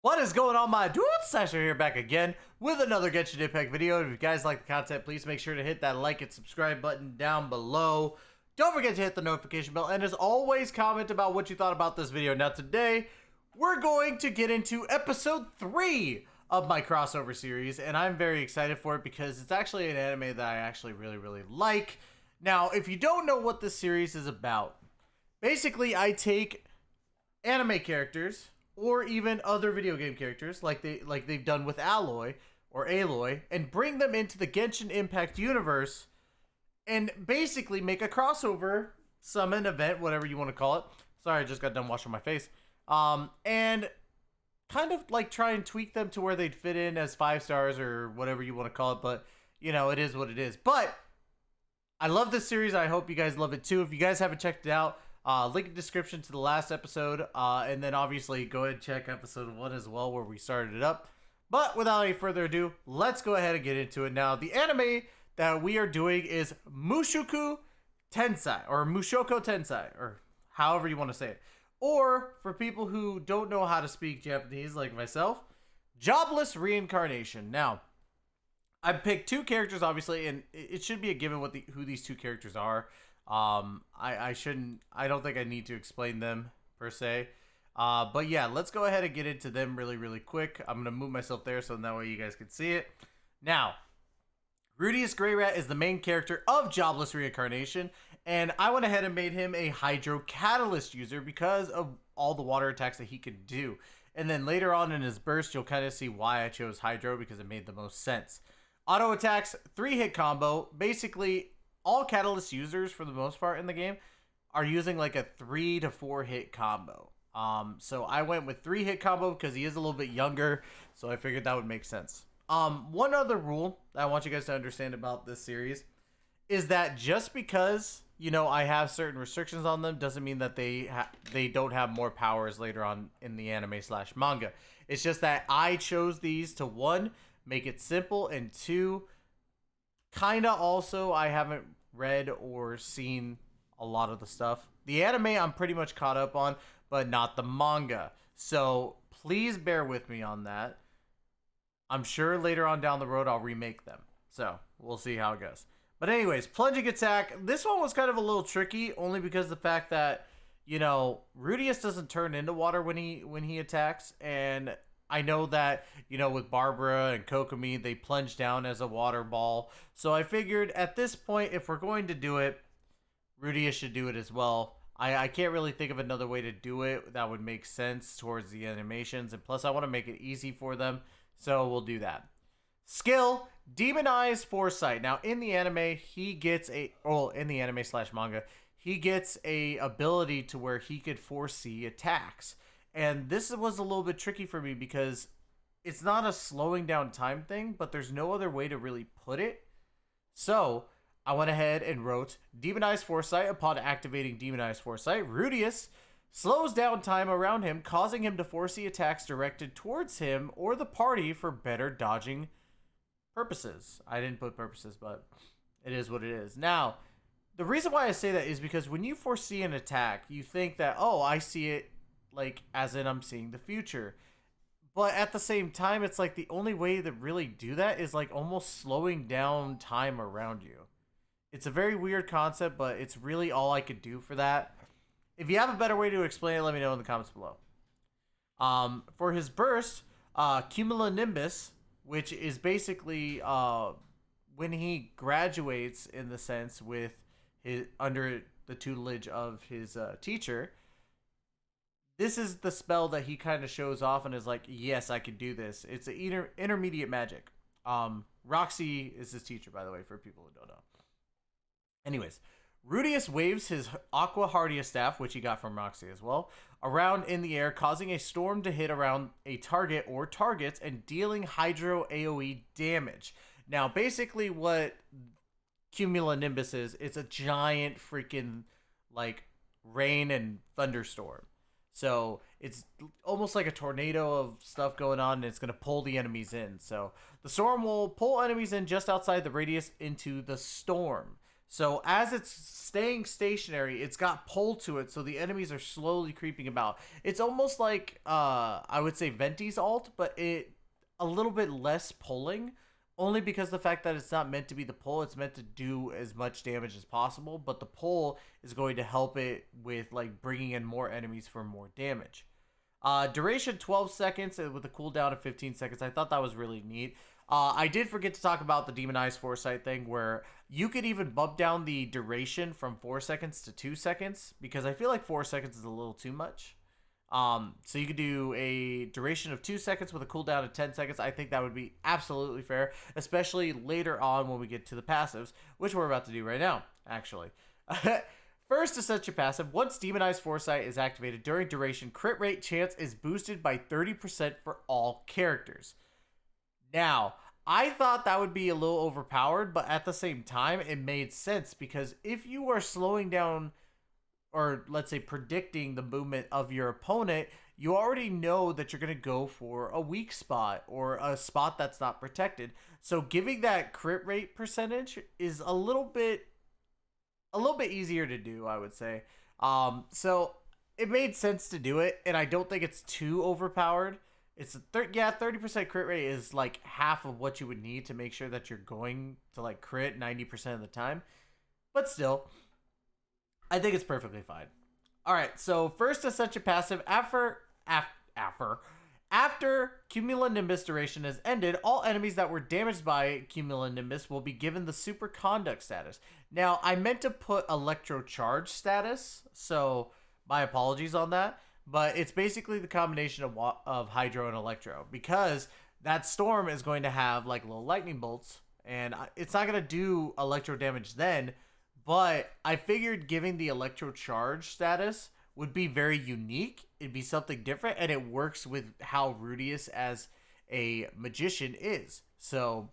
What is going on, my dudes? Sasha here, back again with another Genshin Impact video. If you guys like the content, please make sure to hit that like and subscribe button down below. Don't forget to hit the notification bell, and as always, comment about what you thought about this video. Now today, we're going to get into episode 3 of my crossover series, and I'm very excited for it because it's actually an anime that I actually really like. Now, if you don't know what this series is about, basically I take anime characters or even other video game characters like they've done with Aloy or Aloy and bring them into the Genshin Impact universe and basically make a crossover summon event, whatever you want to call it. Sorry, I just got done washing my face. And kind of like try and tweak them to where they'd fit in as 5 stars or whatever you want to call it, but you know, it is what it is. But I love this series. I hope you guys love it too. If you guys haven't checked it out, link in the description to the last episode, and then obviously go ahead and check episode 1 as well, where we started it up. But without any further ado, let's go ahead and get into it now. The anime that we are doing is Mushoku Tensei, or Mushoko Tensei, or however you want to say it. Or, for people who don't know how to speak Japanese like myself, Jobless Reincarnation. Now, I picked 2 characters, obviously, and it should be a given who these 2 characters are. I don't think I need to explain them per se. But yeah, let's go ahead and get into them really quick. I'm going to move myself there so that way you guys can see it. Now, Rudeus Grayrat is the main character of Jobless Reincarnation, and I went ahead and made him a Hydro Catalyst user because of all the water attacks that he could do. And then later on in his burst, you'll kind of see why I chose Hydro, because it made the most sense. Auto attacks, 3-hit combo. Basically, all Catalyst users, for the most part in the game, are using like a 3 to 4 hit combo. So I went with 3-hit combo because he is a little bit younger, so I figured that would make sense. One other rule that I want you guys to understand about this series is that just because, you know, I have certain restrictions on them doesn't mean that they don't have more powers later on in the anime/manga. It's just that I chose these to, 1, make it simple, and 2, kind of also I haven't read or seen a lot of the stuff. The anime I'm pretty much caught up on, but not the manga. So please bear with me on that. I'm sure later on down the road I'll remake them. So we'll see how it goes. But anyways, plunging attack. This one was kind of a little tricky, only because of the fact that, you know, Rudeus doesn't turn into water when he attacks, and I know that, you know, with Barbara and Kokomi, they plunge down as a water ball. So I figured at this point, if we're going to do it, Rudeus should do it as well. I can't really think of another way to do it that would make sense towards the animations. And plus, I want to make it easy for them. So we'll do that. Skill, Demonized Foresight. Now, in the anime, he gets in the anime/manga, he gets a ability to where he could foresee attacks. And this was a little bit tricky for me because it's not a slowing down time thing, but there's no other way to really put it. So I went ahead and wrote Demonized Foresight. Upon activating Demonized Foresight, Rudeus slows down time around him, causing him to foresee attacks directed towards him or the party for better dodging purposes. I didn't put purposes, but it is what it is. Now, the reason why I say that is because when you foresee an attack, you think that, oh, I see it, like, as in I'm seeing the future. But at the same time, it's like the only way to really do that is like almost slowing down time around you. It's a very weird concept, but it's really all I could do for that. If you have a better way to explain it, let me know in the comments below. For his burst, Cumulonimbus, which is basically when he graduates, in the sense, with his under the tutelage of his teacher. This is the spell that he kind of shows off and is like, yes, I can do this. It's an intermediate magic. Roxy is his teacher, by the way, for people who don't know. Anyways, Rudeus waves his Aqua Hardia staff, which he got from Roxy as well, around in the air, causing a storm to hit around a target or targets and dealing Hydro AoE damage. Now, basically what Cumulonimbus is, it's a giant freaking, like, rain and thunderstorm. So it's almost like a tornado of stuff going on, and it's going to pull the enemies in. So the storm will pull enemies in just outside the radius into the storm. So as it's staying stationary, it's got pull to it, so the enemies are slowly creeping about. It's almost like I would say Venti's ult, but it a little bit less pulling, only because the fact that it's not meant to be the pull, it's meant to do as much damage as possible, but the pull is going to help it with like bringing in more enemies for more damage. Duration 12 seconds with a cooldown of 15 seconds. I thought that was really neat. I did forget to talk about the Demonized Foresight thing, where you could even bump down the duration from 4 seconds to 2 seconds, because I feel like 4 seconds is a little too much. So you could do a duration of 2 seconds with a cooldown of 10 seconds. I think that would be absolutely fair, especially later on when we get to the passives, which we're about to do right now, actually. First, to set your passive, once Demonized Foresight is activated during duration, crit rate chance is boosted by 30% for all characters. Now, I thought that would be a little overpowered, but at the same time, it made sense, because if you are slowing down, or let's say predicting the movement of your opponent, you already know that you're going to go for a weak spot or a spot that's not protected. So giving that crit rate percentage is a little bit easier to do, I would say. So it made sense to do it, and I don't think it's too overpowered. It's 30% crit rate is like half of what you would need to make sure that you're going to like crit 90% of the time. But still, I think it's perfectly fine. All right, so first to set your passive, after Cumulonimbus duration has ended, all enemies that were damaged by Cumulonimbus will be given the Superconduct status. Now, I meant to put Electrocharge status, so my apologies on that. But it's basically the combination of Hydro and Electro, because that storm is going to have like little lightning bolts, and it's not going to do electro damage then, but I figured giving the Electro Charge status would be very unique. It'd be something different, and it works with how Rudius as a magician is. So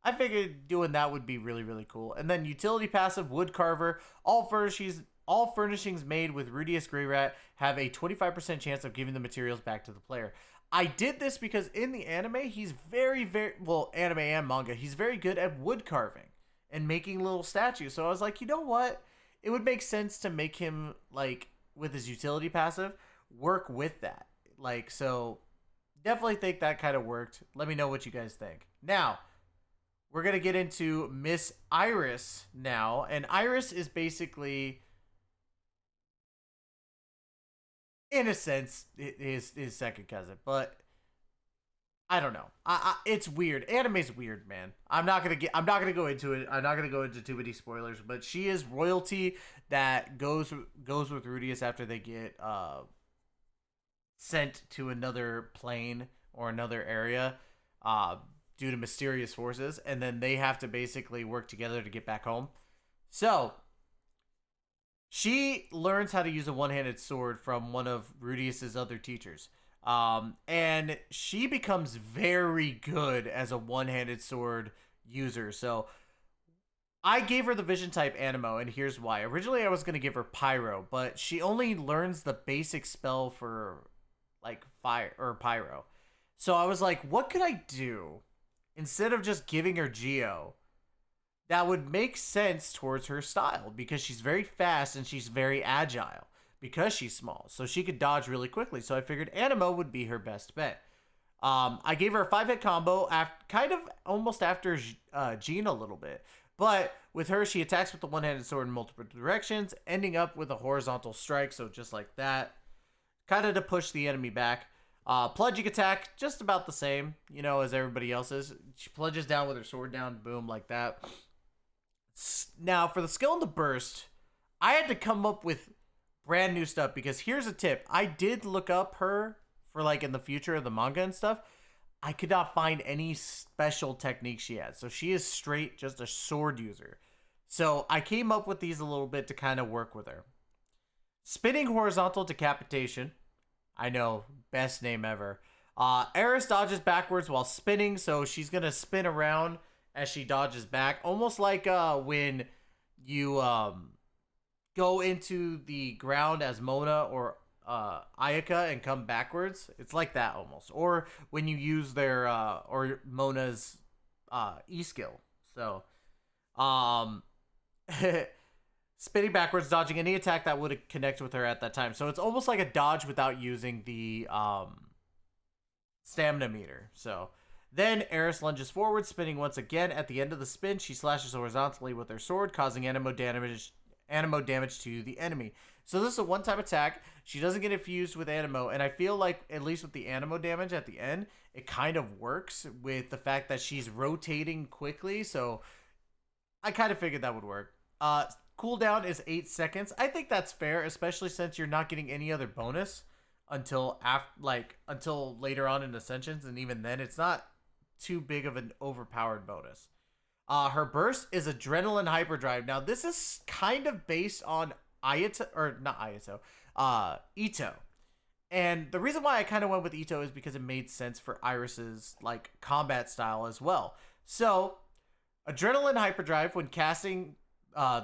I figured doing that would be really, really cool. And then utility passive, Wood Carver, all furnishings made with Rudius Grayrat have a 25% chance of giving the materials back to the player. I did this because in the anime, he's anime and manga, he's very good at wood carving and making little statues. So I was like, you know what? It would make sense to make him, like, with his utility passive, work with that. Like, so definitely think that kind of worked. Let me know what you guys think. Now, we're going to get into Miss Iris now. And Iris is basically, in a sense, his second cousin. But I don't know. It's weird. Anime's weird, man. I'm not gonna go into it. I'm not gonna go into too many spoilers. But she is royalty that goes with Rudius after they get sent to another plane or another area due to mysterious forces, and then they have to basically work together to get back home. So she learns how to use a one-handed sword from one of Rudius's other teachers. And she becomes very good as a one-handed sword user. So I gave her the vision type Animo, and here's why. Originally, I was going to give her Pyro, but she only learns the basic spell for like fire or Pyro. So I was like, what could I do instead of just giving her Geo that would make sense towards her style? Because she's very fast and she's very agile. Because she's small, so she could dodge really quickly. So I figured Animo would be her best bet. I gave her a 5-hit combo, kind of almost after Jean a little bit. But with her, she attacks with the one-handed sword in multiple directions, ending up with a horizontal strike, so just like that. Kind of to push the enemy back. Plunging attack, just about the same, you know, as everybody else's. She plunges down with her sword down, boom, like that. Now, for the skill in the burst, I had to come up with brand new stuff, because here's a tip. I did look up her for like in the future of the manga and stuff. I could not find any special techniques she had. So she is straight just a sword user. So I came up with these a little bit to kind of work with her. Spinning horizontal decapitation. I know, best name ever. Eris dodges backwards while spinning, so she's going to spin around as she dodges back. Almost like when you go into the ground as Mona or Ayaka and come backwards. It's like that almost. Or when you use their or Mona's E skill. So spinning backwards, dodging any attack that would connect with her at that time. So it's almost like a dodge without using the stamina meter. So then Eris lunges forward, spinning once again. At the end of the spin, she slashes horizontally with her sword, causing anemo damage to the enemy. So this is a one-time attack. She doesn't get infused with anemo, and I feel like, at least with the anemo damage at the end, it kind of works with the fact that she's rotating quickly, so I kind of figured that would work. Cooldown is 8 seconds. I think that's fair, especially since you're not getting any other bonus until until later on in Ascensions, and even then, it's not too big of an overpowered bonus. Her burst is Adrenaline Hyperdrive. Now, this is kind of based on Ayato, or not Ayato, Itto. And the reason why I kind of went with Itto is because it made sense for Iris's like combat style as well. So, Adrenaline Hyperdrive, when casting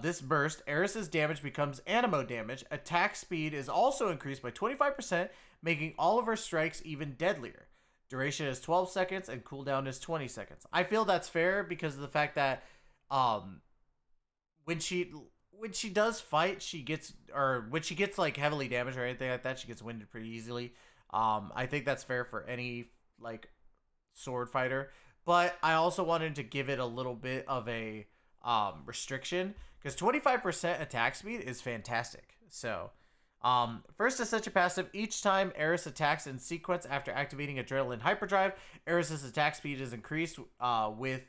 this burst, Eris's damage becomes anemo damage. Attack speed is also increased by 25%, making all of her strikes even deadlier. Duration is 12 seconds and cooldown is 20 seconds. I feel that's fair because of the fact that when she does fight, when she gets like heavily damaged or anything like that, she gets winded pretty easily. I think that's fair for any like sword fighter, but I also wanted to give it a little bit of a restriction because 25% attack speed is fantastic. So first Ascension passive, each time Eris attacks in sequence after activating Adrenaline Hyperdrive, Eris's attack speed is increased with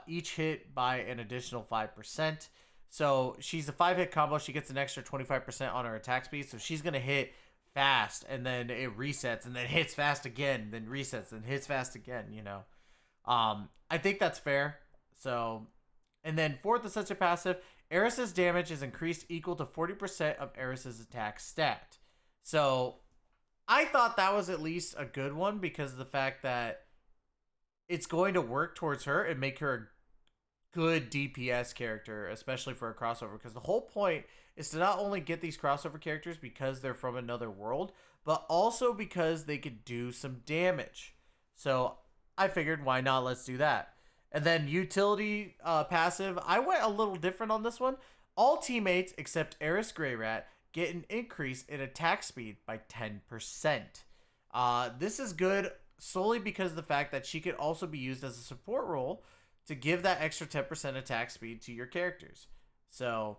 each hit by an additional 5%. So she's a 5-hit combo. She gets an extra 25% on her attack speed. So she's going to hit fast and then it resets and then hits fast again, then resets and hits fast again, you know. I think that's fair. So, and then fourth Ascension passive, Eris's damage is increased equal to 40% of Eris's attack stat. So I thought that was at least a good one because of the fact that it's going to work towards her and make her a good DPS character, especially for a crossover. Because the whole point is to not only get these crossover characters because they're from another world, but also because they could do some damage. So I figured, why not? Let's do that. And then utility passive, I went a little different on this one. All teammates except Eris Grayrat get an increase in attack speed by 10%. This is good solely because of the fact that she could also be used as a support role to give that extra 10% attack speed to your characters. So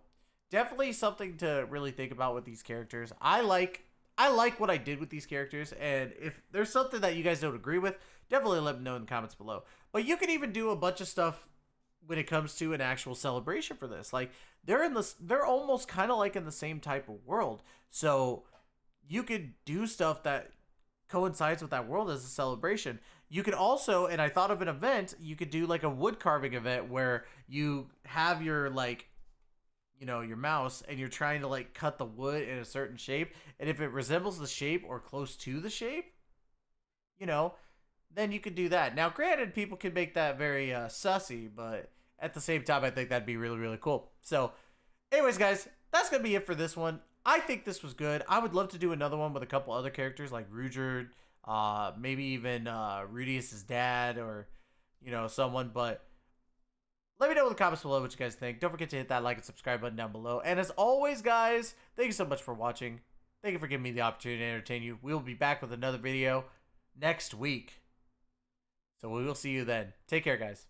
definitely something to really think about with these characters. I like what I did with these characters, and if there's something that you guys don't agree with, definitely let me know in the comments below. But you can even do a bunch of stuff when it comes to an actual celebration for this. Like they're almost kind of like in the same type of world. So you could do stuff that coincides with that world as a celebration. You could also, and I thought of an event, you could do like a wood carving event where you have your like, you know, your mouse and you're trying to like cut the wood in a certain shape, and if it resembles the shape or close to the shape, you know, then you could do that. Now granted, people can make that very sussy, but at the same time I think that'd be really, really cool. So anyways guys, that's gonna be it for this one. I think this was good. I would love to do another one with a couple other characters like Ruijerd, maybe even Rudius's dad, or you know, someone. But let me know in the comments below what you guys think. Don't forget to hit that like and subscribe button down below. And as always, guys, thank you so much for watching. Thank you for giving me the opportunity to entertain you. We will be back with another video next week. So we will see you then. Take care, guys.